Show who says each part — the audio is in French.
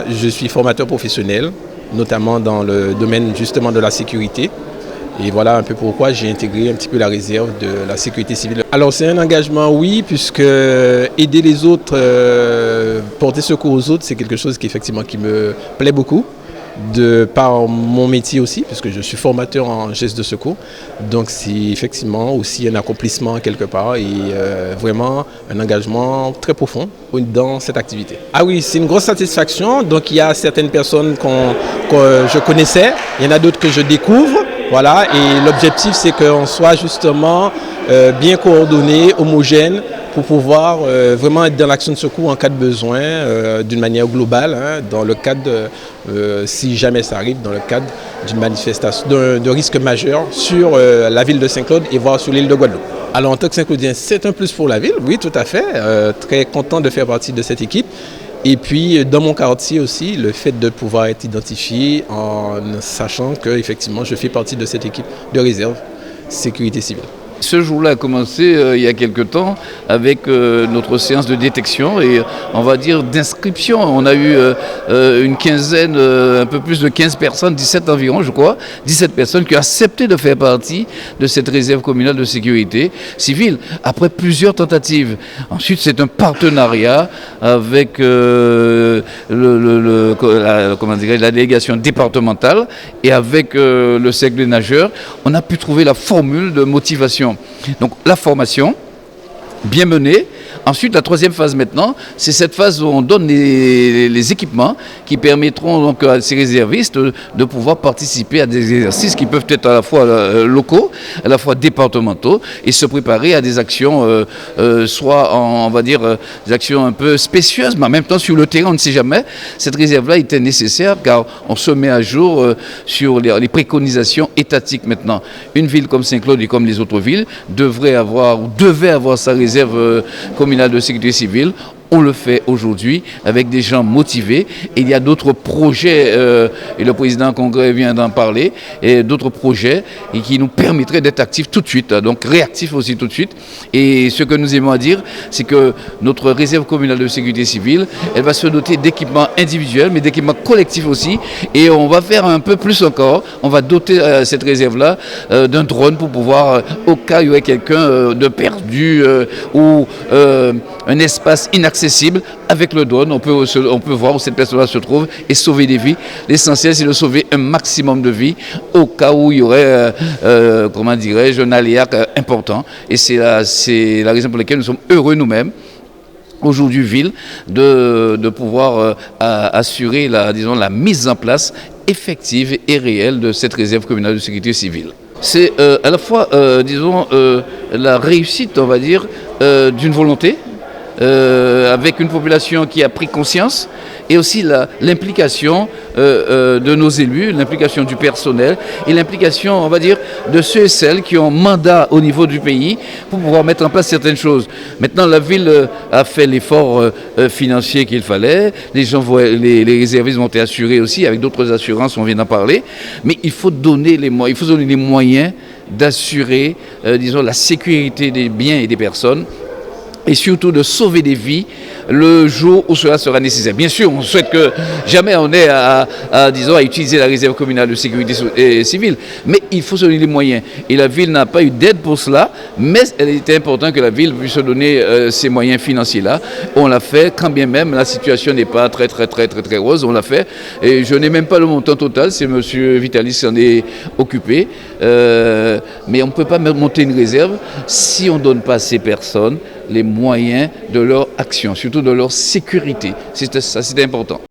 Speaker 1: Je suis formateur professionnel, notamment dans le domaine justement de la sécurité. Et voilà un peu pourquoi j'ai intégré un petit peu la réserve de la sécurité civile. Alors c'est un engagement, oui, puisque aider les autres, porter secours aux autres, c'est quelque chose qui effectivement qui me plaît beaucoup, de par mon métier aussi, puisque je suis formateur en gestes de secours. Donc c'est effectivement aussi un accomplissement quelque part et vraiment un engagement très profond dans cette activité. Ah oui, c'est une grosse satisfaction. Donc il y a certaines personnes que je connaissais, il y en a d'autres que je découvre. Voilà, et l'objectif c'est qu'on soit justement bien coordonné, homogène, pour pouvoir vraiment être dans l'action de secours en cas de besoin, d'une manière globale, hein, dans le cadre, si jamais ça arrive, dans le cadre d'une manifestation, de risque majeur sur la ville de Saint-Claude et voire sur l'île de Guadeloupe. Alors en tant que Saint-Claudien, c'est un plus pour la ville, oui tout à fait, très content de faire partie de cette équipe. Et puis dans mon quartier aussi, le fait de pouvoir être identifié en sachant qu'effectivement je fais partie de cette équipe de réserve sécurité civile.
Speaker 2: Ce jour-là a commencé il y a quelque temps avec notre séance de détection et on va dire d'inscription. On a eu une quinzaine, un peu plus de 15 personnes, 17 environ je crois, 17 personnes qui ont accepté de faire partie de cette réserve communale de sécurité civile après plusieurs tentatives. Ensuite c'est un partenariat avec la délégation départementale et avec le cercle des nageurs. On a pu trouver la formule de motivation. Donc la formation, bien menée. Ensuite, la troisième phase maintenant, c'est cette phase où on donne les équipements qui permettront donc à ces réservistes de pouvoir participer à des exercices qui peuvent être à la fois locaux, à la fois départementaux et se préparer à des actions, soit on va dire des actions un peu spécieuses, mais en même temps sur le terrain, on ne sait jamais. Cette réserve-là était nécessaire car on se met à jour sur les préconisations étatiques maintenant. Une ville comme Saint-Claude et comme les autres villes devait avoir sa réserve communale de sécurité civile. On le fait aujourd'hui avec des gens motivés. Et il y a d'autres projets, et le président congrès vient d'en parler, et d'autres projets qui nous permettraient d'être actifs tout de suite, donc réactifs aussi tout de suite. Et ce que nous aimons à dire, c'est que notre réserve communale de sécurité civile, elle va se doter d'équipements individuels, mais d'équipements collectifs aussi. Et on va faire un peu plus encore. On va doter cette réserve-là d'un drone pour pouvoir, au cas où il y aurait quelqu'un de perdu ou un espace inaccessible, avec le drone, on peut voir où cette personne-là se trouve et sauver des vies. L'essentiel, c'est de sauver un maximum de vies au cas où il y aurait, comment dirais-je, un aléa important. Et c'est la raison pour laquelle nous sommes heureux nous-mêmes, aujourd'hui ville, de pouvoir assurer la mise en place effective et réelle de cette réserve communale de sécurité civile. C'est à la fois, la réussite, on va dire, d'une volonté, avec une population qui a pris conscience et aussi l'implication de nos élus, l'implication du personnel et l'implication, on va dire, de ceux et celles qui ont mandat au niveau du pays pour pouvoir mettre en place certaines choses. Maintenant, la ville a fait l'effort financier qu'il fallait, les réservistes vont être assurés aussi avec d'autres assurances, on vient d'en parler, mais il faut donner les moyens d'assurer, la sécurité des biens et des personnes, et surtout de sauver des vies le jour où cela sera nécessaire. Bien sûr, on souhaite que jamais on ait à utiliser la réserve communale de sécurité civile, mais il faut se donner les moyens. Et la ville n'a pas eu d'aide pour cela, mais il était important que la ville puisse se donner ces moyens financiers-là. On l'a fait, quand bien même la situation n'est pas très rose, on l'a fait. Et je n'ai même pas le montant total, c'est M. Vitalis qui s'en est occupé. Mais on ne peut pas monter une réserve si on ne donne pas à ces personnes les moyens de leur action, surtout de leur sécurité. C'est important.